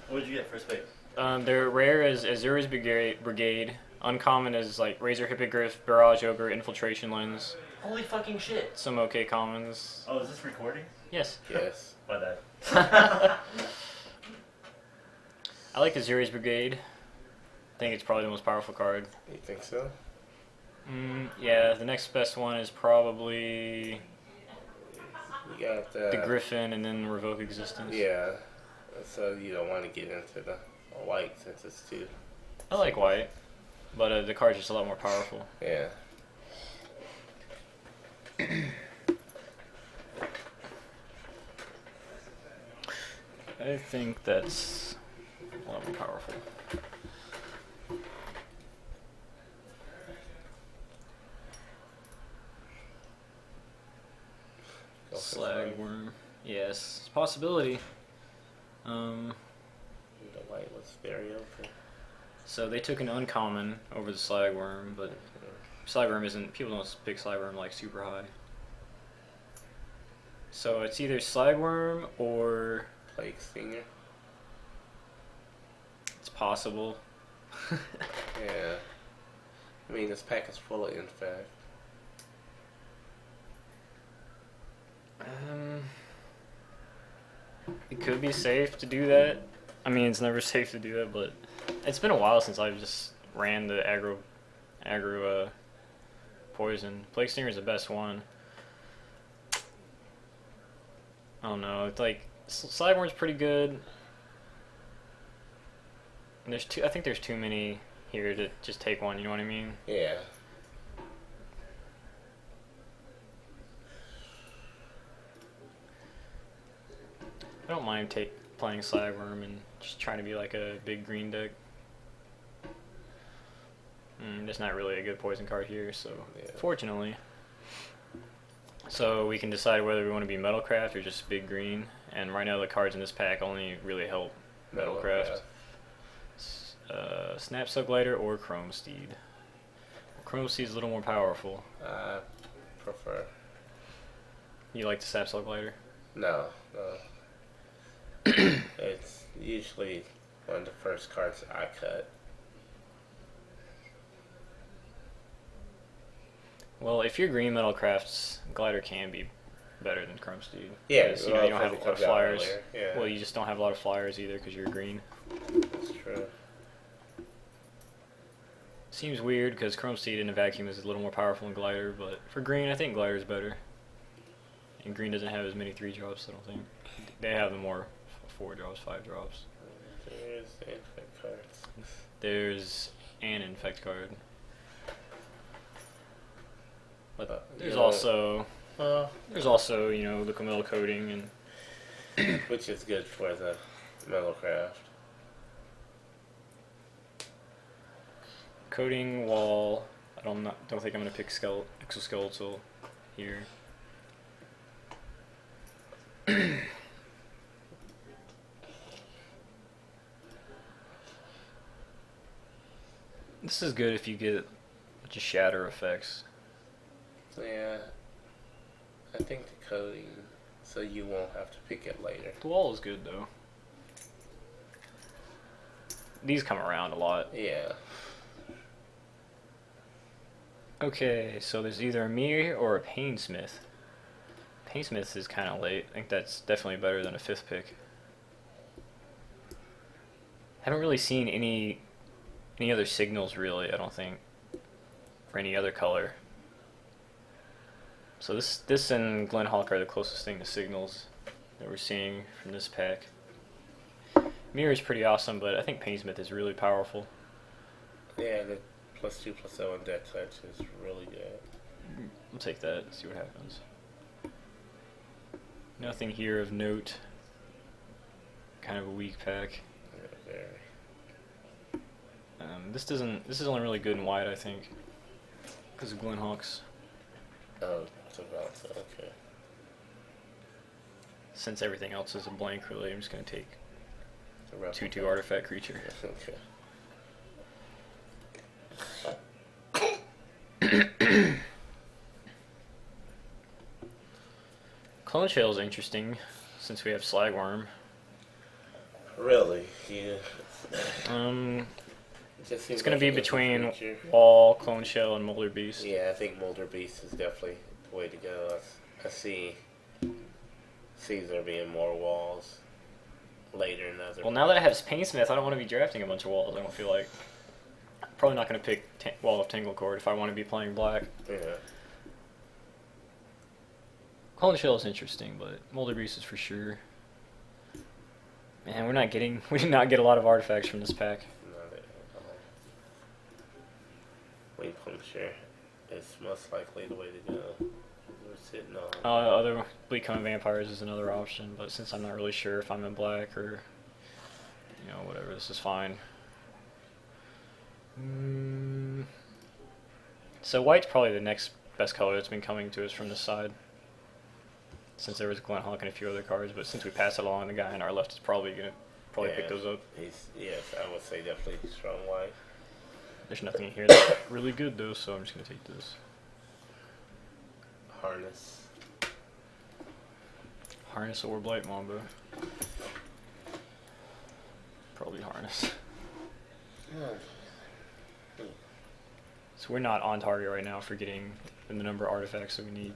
What did you get first pick? They're rare as Azura's Brigade. Uncommon is like Razor Hippogriff, Barrage Ogre, Infiltration Lens. Holy fucking shit. Some okay commons. Oh, is this recording? Yes. Yes. My bad. I like Azura's Brigade. I think it's probably the most powerful card. You think so? Yeah, the next best one is probably You got the Griffin and then Revoke Existence. Yeah. So you don't want to get into the white since it's too. I like white, but the card's just a lot more powerful. Yeah. I think that's a lot more powerful. Slagworm. Yes, it's a possibility. The white was very open. So they took an uncommon over the Slagworm, but Slagworm isn't. People don't pick Slagworm like super high. So it's either Slagworm or Plague Stinger. it's possible. Yeah. I mean, this pack is full of infect. It could be safe to do that. I mean, it's never safe to do that, but it's been a while since I've just ran the aggro poison. Plague Stinger is the best one. I don't know. It's like Slagworm's pretty good. And there's I think there's too many here to just take one. You know what I mean? Yeah. I don't mind playing Slagworm and just trying to be like a big green deck. There's not really a good poison card here, so Yeah. fortunately. So we can decide whether we want to be Metalcraft or just big green. And right now the cards in this pack only really help Metalcraft. Snap Glider or Chrome Steed. Chrome Steed's a little more powerful. I prefer. You like the Snap Glider? No. It's usually one of the first cards I cut. Well, if you're green Metalcraft's Glider can be better than Chrome Steed. Yeah, Because, you know, you don't have a lot of flyers. Yeah. Well, you just don't have a lot of flyers either because you're green. That's true. Seems weird because Chrome Steed in a vacuum is a little more powerful than Glider, but for green, I think Glider is better. And green doesn't have as many 3-drops, I don't think. They have the more 4-drops, 5-drops. There's the infect cards. There's an Infect card. But there's yeah. also, you know, the Camille coating and Which is good for the Metalcraft. coating wall. I don't think I'm gonna pick Exoskeletal here. This is good if you get just shatter effects. So yeah, I think the coding, so you won't have to pick it later. The wall is good though. These come around a lot. Yeah. Okay, so there's either a Mir or a Painsmith. Painsmith is kind of late. I think that's definitely better than a 5th pick. Haven't really seen any other signals really, I don't think, for any other color. So this and Glenhawk are the closest thing to signals that we're seeing from this pack. Mirror is pretty awesome, but I think Painsmith is really powerful. Yeah, the +2/+0 deck touch is really good. We'll take that, see what happens. Nothing here of note. Kind of a weak pack. Yeah, very. This is only really good in white, I think, because of Glenhawks. Oh, it's about to, okay. Since everything else is a blank, really, I'm just gonna take The replica. 2/2 artifact creature. Okay. Clone Shell is interesting, since we have Slagworm. Really? Yeah. It's gonna be between Wall, Clone Shell, and Molder Beast. Yeah, I think Molder Beast is definitely the way to go. I see there being more walls later in other. Well, now that I have Painsmith, I don't want to be drafting a bunch of walls. I don't feel like. Probably not going to pick Wall of Tanglecord if I want to be playing black. Yeah. Clone Shell is interesting, but Molder Beast is for sure. Man, we did not get a lot of artifacts from this pack. Not at all. Wing Puncture is most likely the way to go. We're sitting on. Other Bleak Coming Vampires is another option, but since I'm not really sure if I'm in black or, whatever, this is fine. So white's probably the next best color that's been coming to us from this side. Since there was Glenhawk and a few other cards, but since we passed it along, the guy on our left is probably gonna pick those up. Yes, I would say definitely strong white. There's nothing in here that's really good though, so I'm just gonna take this. Harness or Blight Mamba. Probably Harness. So we're not on target right now for getting the number of artifacts that we need.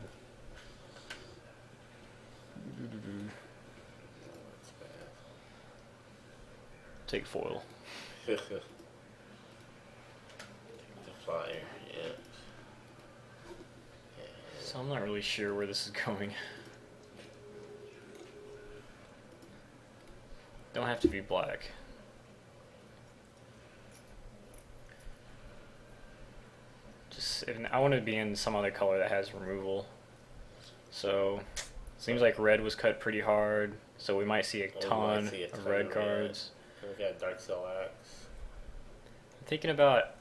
Take foil. The flyer, yeah. So I'm not really sure where this is going. Don't have to be black. I want to be in some other color that has removal. So, seems like red was cut pretty hard, so we might see a ton of red cards. We got Dark Cell Axe. I'm thinking about,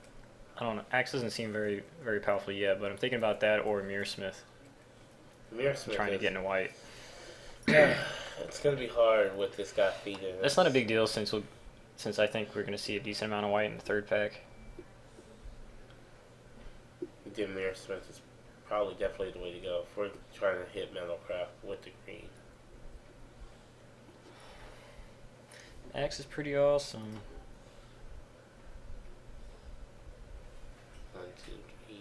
I don't know, Axe doesn't seem very, very powerful yet, but I'm thinking about that or Mirrorsmith. Mirrorsmith trying to get into white. It's going to be hard with this guy feeding. That's not a big deal since I think we're going to see a decent amount of white in the third pack. Mirrorsmith is probably definitely the way to go if we're trying to hit Metalcraft with the green. Axe is pretty awesome. 1, 2, 3.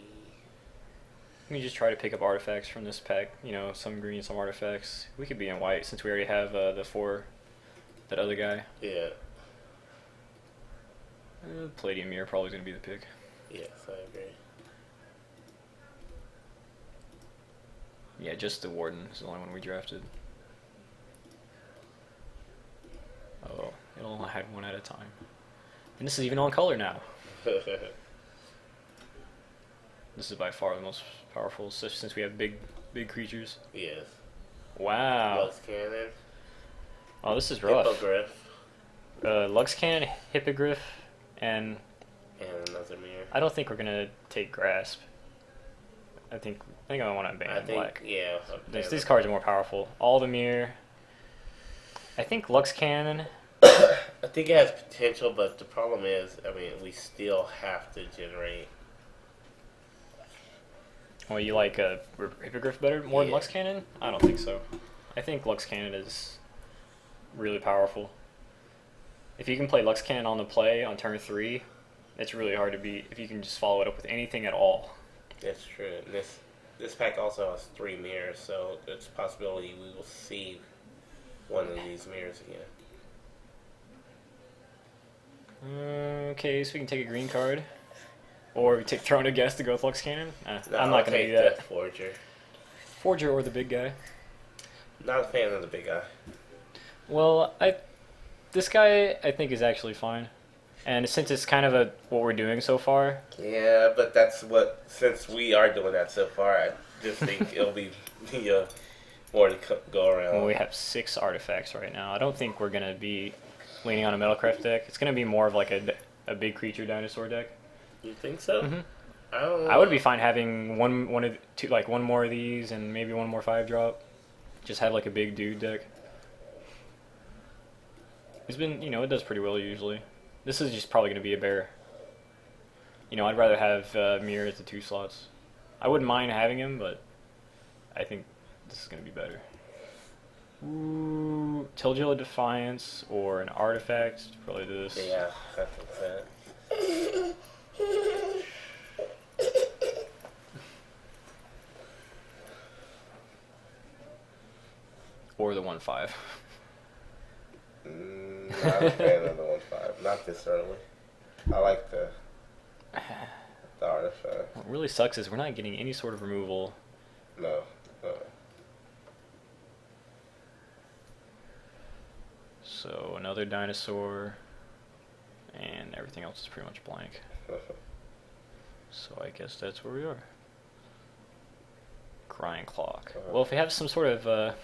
Let me just try to pick up artifacts from this pack. Some green, some artifacts. We could be in white since we already have the 4. That other guy. Yeah. Palladium Mirror probably going to be the pick. Yes, I agree. Yeah, just the Warden is the only one we drafted. Oh, it only had one at a time. And this is even on color now. This is by far the most powerful, since we have big creatures. Yes. Wow. Lux Cannon. Oh, this is rough. Hippogriff. Lux Cannon, Hippogriff, and another mirror. I don't think we're gonna take Grasp. I think I want to ban black. Yeah. These cards are more powerful. All the mirror. I think Lux Cannon. I think it has potential, but the problem is, we still have to generate. Well, you like Hippogriff better more than Lux Cannon? I don't think so. I think Lux Cannon is really powerful. If you can play Lux Cannon on the play on turn 3, it's really hard to beat if you can just follow it up with anything at all. That's true. This pack also has 3 mirrors, so there's a possibility we will see one of these mirrors again. Okay, so we can take a green card. Or we take Throne of Guest to go with Lux Cannon? No, I'm not going to do that. Forger. Forger or the big guy? Not a fan of the big guy. Well, this guy I think is actually fine. And since it's kind of what we're doing so far. Yeah, but since we are doing that so far, I just think it'll be more to go around. Well, we have 6 artifacts right now. I don't think we're going to be leaning on a Metalcraft deck. It's going to be more of like a big creature dinosaur deck. You think so? Mm-hmm. I don't know. I would be fine having one more of these and maybe one more 5-drop. Just have like a big dude deck. It's been, it does pretty well usually. This is just probably going to be a bear. I'd rather have Mirror at the 2 slots. I wouldn't mind having him, but I think this is going to be better. Ooh, Telltale of Defiance or an artifact. Probably this. Yeah, I think that. Or the 1/5. Not a fan of the 1/5. Not this early. I like the artifact. What really sucks is we're not getting any sort of removal. No. So another dinosaur, and everything else is pretty much blank. So I guess that's where we are. Grind clock. Well, if we have some sort of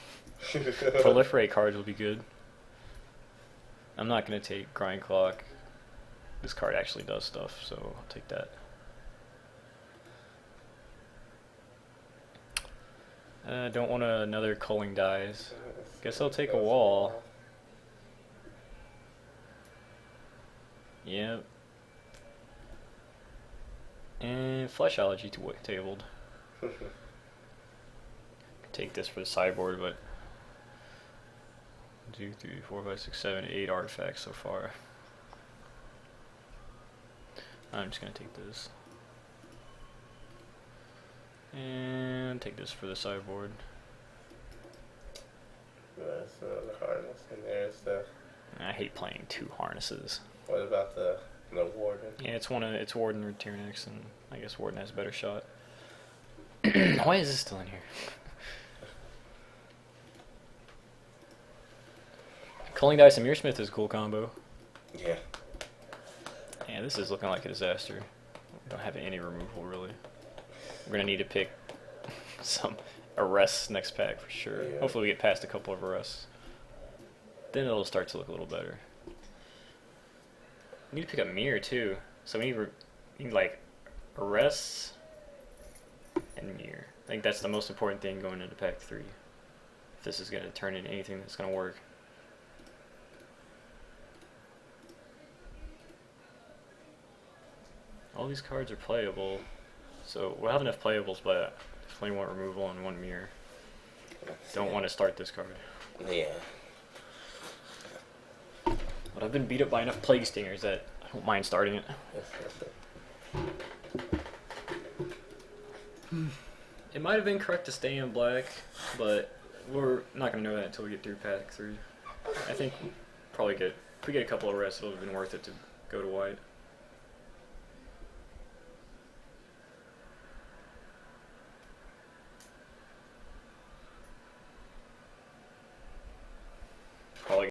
proliferate cards, will be good. I'm not gonna take grind clock. This card actually does stuff, so I'll take that. Don't want another culling dies. Guess I'll take a wall. Yep. And fleshology tabled. Take this for the sideboard, but 2, 3, 4, 5, 6, 7, 8 artifacts so far. I'm just gonna take this. And take this for the sideboard. There's another harness, and there's the. I hate playing 2 harnesses. What about the warden? Yeah, it's Warden or Tyrannix, and I guess Warden has a better shot. Why is this still in here? Culling Dice and Mirrorsmith is a cool combo. Yeah. Yeah, this is looking like a disaster. We don't have any removal, really. We're going to need to pick some arrests next pack for sure. Yeah. Hopefully we get past a couple of arrests. Then it'll start to look a little better. We need to pick up Mirror, too. So we need like, arrests and Mirror. I think that's the most important thing going into pack 3. If this is going to turn into anything that's going to work. All these cards are playable, so we'll have enough playables, but definitely want removal and 1 mirror. Don't want to start this card. Yeah. But I've been beat up by enough Plague Stingers that I don't mind starting it. It might have been correct to stay in black, but we're not going to know that until we get through pack 3. I think if we get a couple of rests, it'll have been worth it to go to white.